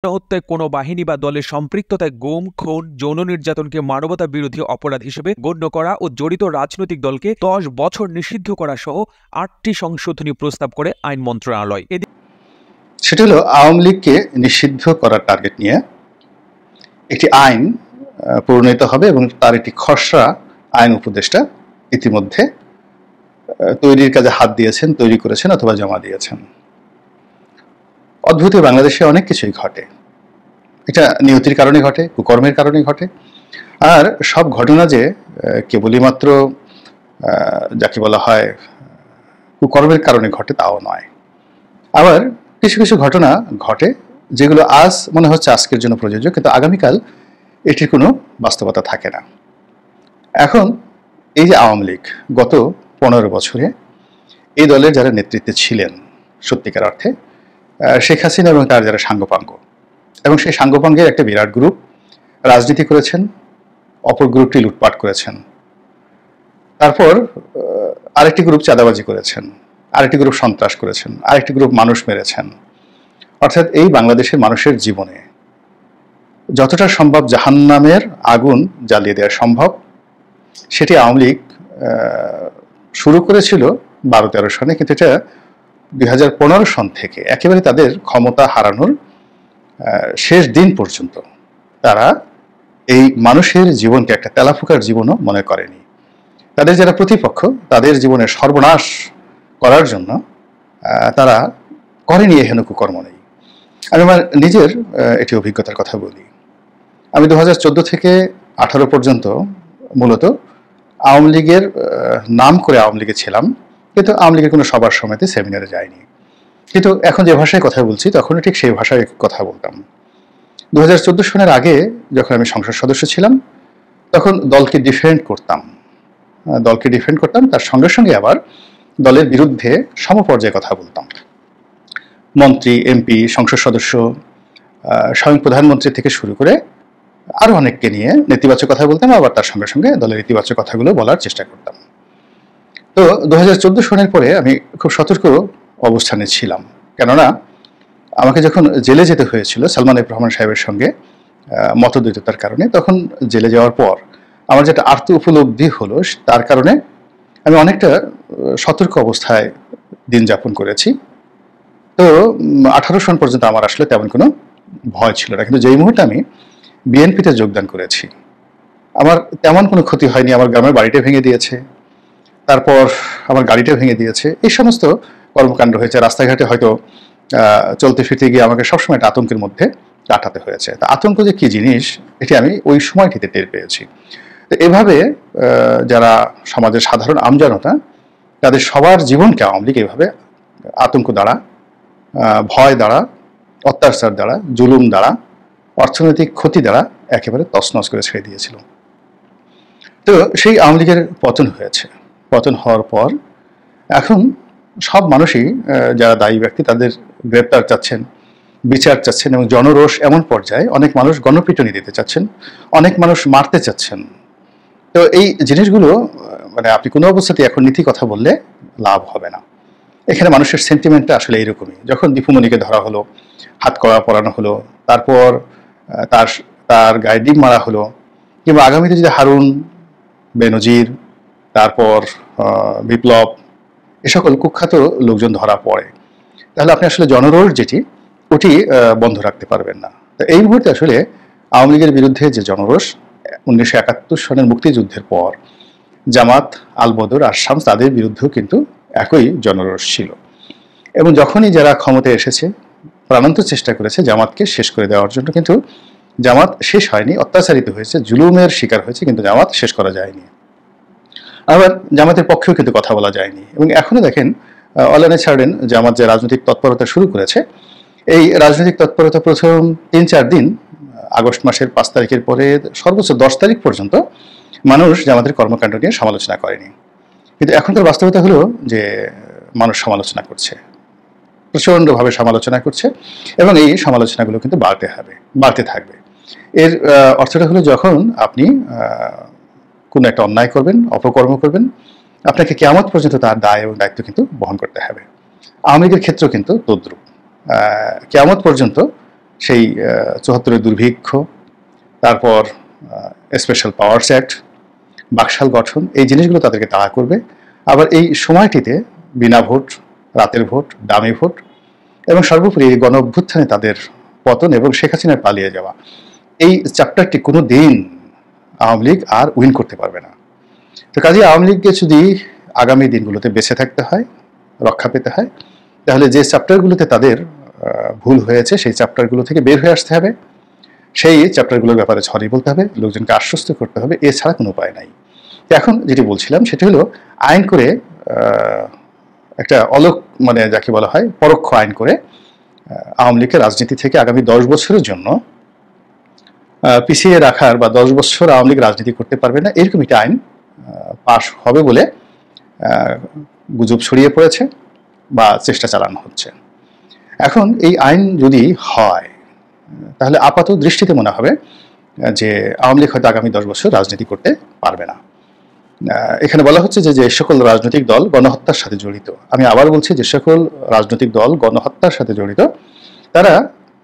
হত্যায় কোনো বাহিনী বা দলের সম্পৃক্ততায় গুম, খুন, যৌন নির্যাতনকে মানবতা বিরোধী অপরাধ হিসেবে গণ্য করা ও জড়িত রাজনৈতিক দলকে 10 বছর নিষিদ্ধ করা সহ 8টি সংশোধনী প্রস্তাব করে আইন মন্ত্রণালয়। সেটা হলো আওয়ামী লীগকে নিষিদ্ধ করার টার্গেট নিয়ে একটি আইন প্রণীত হবে এবং তার একটি খসড়া আইন উপদেষ্টা ইতিমধ্যে তৈরির কাজে হাত দিয়েছেন, তৈরি করেছেন অথবা জমা দিয়েছেন। অদ্ভুত বাংলাদেশে অনেক কিছুই ঘটে। এটা নিয়তির কারণে ঘটে, কুকর্মের কারণে ঘটে। আর সব ঘটনা যে কেবলই মাত্র যাকে বলা হয় কুকর্মের কারণে ঘটে তাও নয়। আবার কিছু কিছু ঘটনা ঘটে যেগুলো আজ মনে হচ্ছে আজকের জন্য প্রযোজ্য, কিন্তু আগামীকাল এটির কোনো বাস্তবতা থাকে না। এখন এই যে আওয়ামী লীগ গত 15 বছরে এই দলের যারা নেতৃত্বে ছিলেন সত্যিকার অর্থে শেখ হাসিনা এবং তার যারা সাঙ্গপাঙ্গ, এবং সেই সাঙ্গপাঙ্গের একটা বিরাট গ্রুপ রাজনীতি করেছেন, অপর গ্রুপটি লুটপাট করেছেন, তারপর আরেকটি গ্রুপ চাঁদাবাজি করেছেন, আরেকটি গ্রুপ সন্ত্রাস করেছেন, আরেকটি গ্রুপ মানুষ মেরেছেন। অর্থাৎ এই বাংলাদেশের মানুষের জীবনে যতটা সম্ভব জাহান্নামের আগুন জ্বালিয়ে দেওয়া সম্ভব সেটি আওয়ামী লীগ শুরু করেছিল 12-13 সনে, কিন্তু এটা 2015 সন থেকে একেবারে তাদের ক্ষমতা হারানোর শেষ দিন পর্যন্ত তারা এই মানুষের জীবনকে একটা তেলাফুকার জীবনও মনে করেনি। তাদের যারা প্রতিপক্ষ তাদের জীবনের সর্বনাশ করার জন্য তারা করেনি এহেন কুকর্ম নেই। আমি আমার নিজের একটি অভিজ্ঞতার কথা বলি। আমি 2014 থেকে 18 পর্যন্ত মূলত আওয়ামী লীগের নাম করে আওয়ামী লীগে ছিলাম, কিন্তু আওয়ামী লীগের কোনো সবার সময়তে সেমিনারে যায়নি। কিন্তু এখন যে ভাষায় কথা বলছি তখনও ঠিক সেই ভাষায় কথা বলতাম। 2014 সনের আগে যখন আমি সংসদ সদস্য ছিলাম তখন দলকে ডিফেন্ড করতাম, তার সঙ্গে সঙ্গে আবার দলের বিরুদ্ধে সমপর্যায়ে কথা বলতাম। মন্ত্রী, এমপি, সংসদ সদস্য, স্বয়ং প্রধানমন্ত্রী থেকে শুরু করে আরও অনেককে নিয়ে নেতিবাচক কথা বলতাম, আবার তার সঙ্গে সঙ্গে দলের ইতিবাচক কথাগুলো বলার চেষ্টা করতাম। তো 2014 সনের পরে আমি খুব সতর্ক অবস্থানে ছিলাম, কেননা আমাকে যখন জেলে যেতে হয়েছিল সালমান এফ রহমান সাহেবের সঙ্গে মতদ্বৈততার কারণে, তখন জেলে যাওয়ার পর আমার যেটা আর্ত উপলব্ধি হলো তার কারণে আমি অনেকটা সতর্ক অবস্থায় দিন যাপন করেছি। তো 18 সন পর্যন্ত আমার আসলে তেমন কোনো ভয় ছিল না, কিন্তু যেই মুহূর্তে আমি বিএনপিতে যোগদান করেছি আমার তেমন কোনো ক্ষতি হয়নি। আমার গ্রামের বাড়িটা ভেঙে দিয়েছে, তারপর আমার গাড়িটা ভেঙে দিয়েছে, এই সমস্ত কর্মকাণ্ড হয়েছে। রাস্তাঘাটে হয়তো চলতে ফিরতে গিয়ে আমাকে সবসময় একটা আতঙ্কের মধ্যে কাটাতে হয়েছে। তা আতঙ্ক যে কী জিনিস এটি আমি ওই সময়টিতে টের পেয়েছি। তো এভাবে যারা সমাজের সাধারণ আমজনতা তাদের সবার জীবনকে আওয়ামী লীগ এভাবে আতঙ্ক দ্বারা, ভয় দ্বারা, অত্যাচার দ্বারা, জুলুম দ্বারা, অর্থনৈতিক ক্ষতি দ্বারা একেবারে তছনছ করে ছেড়ে দিয়েছিল। তো সেই আওয়ামী লীগের পতন হয়েছে। পতন হওয়ার পর এখন সব মানুষই যারা দায়ী ব্যক্তি তাদের গ্রেপ্তার চাচ্ছেন, বিচার চাচ্ছেন, এবং জনরোষ এমন পর্যায়ে অনেক মানুষ গণপিটুনি দিতে চাচ্ছেন, অনেক মানুষ মারতে চাচ্ছেন। তো এই জিনিসগুলো মানে আপনি কোনো অবস্থাতেই এখন নীতি কথা বললে লাভ হবে না। এখানে মানুষের সেন্টিমেন্টটা আসলে এইরকমই। যখন দীপুমণিকে ধরা হলো, হাত কড়া পরানো হলো, তারপর তার গায়ে ডিম মারা হলো, কিংবা আগামীতে যদি হারুন, বেনজির, তারপর বিপ্লব, এ সকল কুখ্যাত লোকজন ধরা পড়ে, তাহলে আপনি আসলে জনরোষ যেটি ওটি বন্ধ রাখতে পারবেন না। তো এই মুহূর্তে আসলে আওয়ামী লীগের বিরুদ্ধে যে জনরোষ 1971 সনের মুক্তিযুদ্ধের পর জামাত, আলবদর আর শামস তাদের বিরুদ্ধেও কিন্তু একই জনরোষ ছিল। এবং যখনই যারা ক্ষমতায় এসেছে প্রাণান্ত চেষ্টা করেছে জামাতকে শেষ করে দেওয়ার জন্য, কিন্তু জামাত শেষ হয়নি, অত্যাচারিত হয়েছে, জুলুমের শিকার হয়েছে, কিন্তু জামাত শেষ করা যায়নি। আবার জামাতের পক্ষেও কিন্তু কথা বলা যায়নি। এবং এখনো দেখেন অলানে ছাড়েন জামাত যে রাজনৈতিক তৎপরতা শুরু করেছে, এই রাজনৈতিক তৎপরতা প্রথম 3-4 দিন, আগস্ট মাসের 5 তারিখের পরে সর্বোচ্চ 10 তারিখ পর্যন্ত মানুষ জামাতের কর্মকাণ্ড নিয়ে সমালোচনা করেনি। কিন্তু এখনকার বাস্তবতা হলো যে মানুষ সমালোচনা করছে, প্রচণ্ডভাবে সমালোচনা করছে, এবং এই সমালোচনাগুলো কিন্তু বাড়তে থাকবে। এর অর্থটা হলো যখন আপনি কোনো একটা অন্যায় করবেন, অপকর্ম করবেন, আপনাকে কিয়ামত পর্যন্ত তার দায় এবং দায়িত্ব কিন্তু বহন করতে হবে। আওয়ামী লীগের ক্ষেত্রেও কিন্তু তদ্রূপ। কিয়ামত পর্যন্ত সেই ৭৪-এর দুর্ভিক্ষ, তারপর স্পেশাল পাওয়ার্স অ্যাক্ট, বাকশাল গঠন, এই জিনিসগুলো তাদেরকে তাড়া করবে। আবার এই সময়টিতে বিনা ভোট, রাতের ভোট, ডামি ভোট এবং সর্বোপরি গণ অভ্যুত্থানে তাদের পতন এবং শেখ হাসিনার পালিয়ে যাওয়া, এই চ্যাপ্টারটি কোনো দিন আওয়ামী লীগ আর উইন করতে পারবে না। তো কাজে আওয়ামী লীগকে যদি আগামী দিনগুলোতে বেঁচে থাকতে হয়, রক্ষা পেতে হয়, তাহলে যে চ্যাপ্টারগুলোতে তাদের ভুল হয়েছে সেই চ্যাপ্টারগুলো থেকে বের হয়ে আসতে হবে, সেই চ্যাপ্টারগুলোর ব্যাপারে ছড়িয়ে বলতে হবে, লোকজনকে আশ্বস্ত করতে হবে, এছাড়া কোনো উপায় নাই। এখন যেটি বলছিলাম সেটি হলো আইন করে একটা মানে যাকে বলা হয় পরোক্ষ আইন করে আওয়ামী লীগের রাজনীতি থেকে আগামী 10 বছরের জন্য পিছিয়ে রাখার বা 10 বছর আওয়ামী লীগ রাজনীতি করতে পারবে না, এরকম একটা আইন পাশ হবে বলে গুজব ছড়িয়ে পড়েছে বা চেষ্টা চালানো হচ্ছে। এখন এই আইন যদি হয় তাহলে আপাত দৃষ্টিতে মনে হবে যে আওয়ামী লীগ হয়তো আগামী 10 বছর রাজনীতি করতে পারবে না। এখানে বলা হচ্ছে যে সকল রাজনৈতিক দল গণহত্যার সাথে জড়িত, আমি আবার বলছি যে সকল রাজনৈতিক দল গণহত্যার সাথে জড়িত, তারা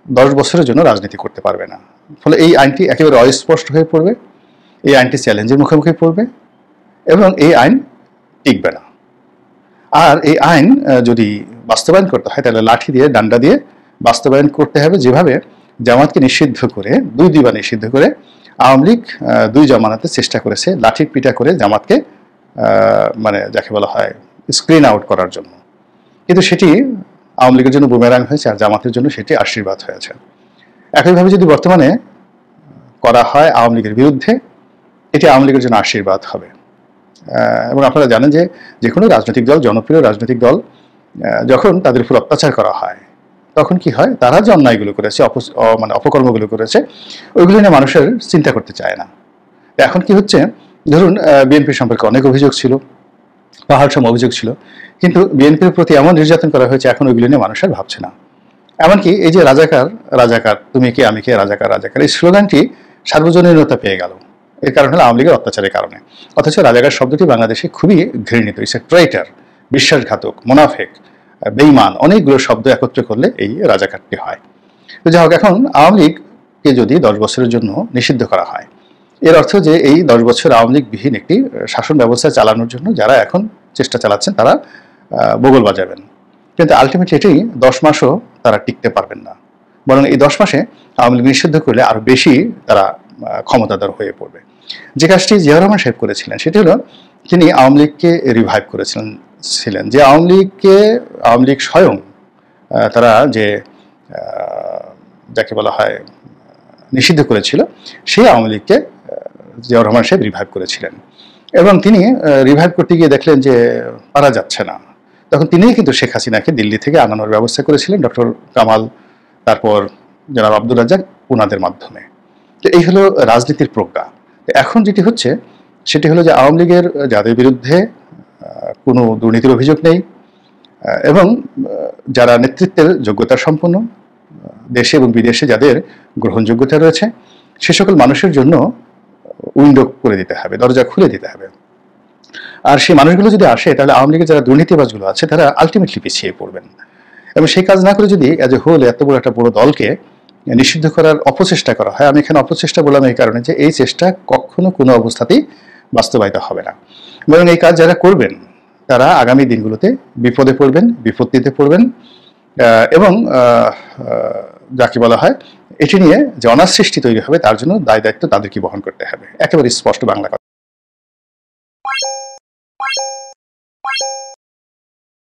10 বছরের জন্য রাজনীতি করতে পারবে না। ফলে এই আইনটি একেবারে অস্পষ্ট হয়ে পড়বে, এই আইনটি চ্যালেঞ্জের মুখোমুখি পড়বে এবং এই আইন টিকবে না। আর এই আইন যদি বাস্তবায়ন করতে হয় তাহলে লাঠি দিয়ে, ডান্ডা দিয়ে বাস্তবায়ন করতে হবে, যেভাবে জামাতকে নিষিদ্ধ করে, দুইবার নিষিদ্ধ করে আওয়ামী লীগ 2 জামানাতে চেষ্টা করেছে লাঠির পিটা করে জামাতকে মানে যাকে বলা হয় স্ক্রিন আউট করার জন্য, কিন্তু সেটি আওয়ামী লীগের জন্য বুমেরাং হয়েছে আর জামাতের জন্য সেটি আশীর্বাদ হয়েছে। একইভাবে যদি বর্তমানে করা হয় আওয়ামী লীগের বিরুদ্ধে, এটি আওয়ামী লীগের জন্য আশীর্বাদ হবে। এবং আপনারা জানেন যে কোনো রাজনৈতিক দল, জনপ্রিয় রাজনৈতিক দল, যখন তাদের উপর অত্যাচার করা হয় তখন কি হয়, তারা যে অন্যায়গুলো করেছে, মানে অপকর্মগুলো করেছে, ওইগুলো নিয়ে মানুষের চিন্তা করতে চায় না। এখন কি হচ্ছে, ধরুন বিএনপি সম্পর্কে অনেক অভিযোগ ছিল, পাহাড় সম অভিযোগ ছিল, কিন্তু বিএনপির প্রতি এমন নির্যাতন করা হয়েছে এখন ওইগুলো নিয়ে মানুষের ভাবছে না। এমনকি এই যে রাজাকার রাজাকার, তুমি কে আমি কে, রাজাকার রাজাকার, এই স্লোগানটি সার্বজনীনতা পেয়ে গেল, এর কারণ হলো আওয়ামী লীগের অত্যাচারের কারণে। অথচ রাজাকার শব্দটি বাংলাদেশে খুবই ঘৃণিত, ইটস এ ট্রেইটার, বিশ্বাসঘাতক, মোনাফেক, বেঈমান, অনেকগুলো শব্দ একত্রে করলে এই রাজাকারটি হয়। তো যাই হোক, এখন আওয়ামী লীগকে যদি 10 বছরের জন্য নিষিদ্ধ করা হয়, এর অর্থ যে এই 10 বছর আওয়ামী লীগবিহীন একটি শাসন ব্যবস্থা চালানোর জন্য যারা এখন চেষ্টা চালাচ্ছেন তারা বগল বাজাবেন, কিন্তু আলটিমেটলি এটি 10 মাসও তারা টিকতে পারবেন না, বরং এই 10 মাসে আওয়ামী লীগ নিষিদ্ধ করলে আরো বেশি তারা ক্ষমতাধর হয়ে পড়বে। যে কাজটি জিয়াউর রহমান সাহেব করেছিলেন সেটি হলো তিনি আওয়ামী লীগকে রিভাইভ করেছিলেন, যে আওয়ামী লীগ স্বয়ং তারা যে যাকে বলা হয় নিষিদ্ধ করেছিল, সেই আওয়ামী লীগকে জিয়াউর রহমান সাহেব রিভাইভ করেছিলেন। এবং তিনি রিভাইভ করতে গিয়ে দেখলেন যে পারা যাচ্ছে না, তখন তিনিই কিন্তু শেখ হাসিনাকে দিল্লি থেকে আনানোর ব্যবস্থা করেছিলেন, ডক্টর কামাল, তারপর জনাব আব্দুর রাজ্জাক, ওনাদের মাধ্যমে। তো এই হলো রাজনীতির প্রজ্ঞা। এখন যেটি হচ্ছে সেটি হলো যে আওয়ামী লীগের যাদের বিরুদ্ধে কোনো দুর্নীতির অভিযোগ নেই এবং যারা নেতৃত্বের যোগ্যতা সম্পন্ন, দেশে এবং বিদেশে যাদের গ্রহণযোগ্যতা রয়েছে, সে সকল মানুষের জন্য উইন্ডো করে দিতে হবে, দরজা খুলে দিতে হবে। আর সেই মানুষগুলো যদি আসে তাহলে আওয়ামী লীগের যারা দুর্নীতিবাজগুলো আছে তারা আলটিমেটলি পিছিয়ে পড়বেন। এবং সেই কাজ না করে যদি অ্যাজ এ হোল এত বড় একটা বড় দলকে নিষিদ্ধ করার অপচেষ্টা করা হয়, আমি এখানে অপচেষ্টা বললাম এই কারণে যে এই চেষ্টা কখনো কোনো অবস্থাতেই বাস্তবায়িত হবে না, বরং এই কাজ যারা করবেন তারা আগামী দিনগুলোতে বিপদে পড়বেন, বিপত্তিতে পড়বেন এবং যাকে বলা হয় এটি নিয়ে যে অনার সৃষ্টি তৈরি হবে তার জন্য দায় দায়িত্ব তাদেরকে বহন করতে হবে। একেবারে স্পষ্ট বাংলা কথা।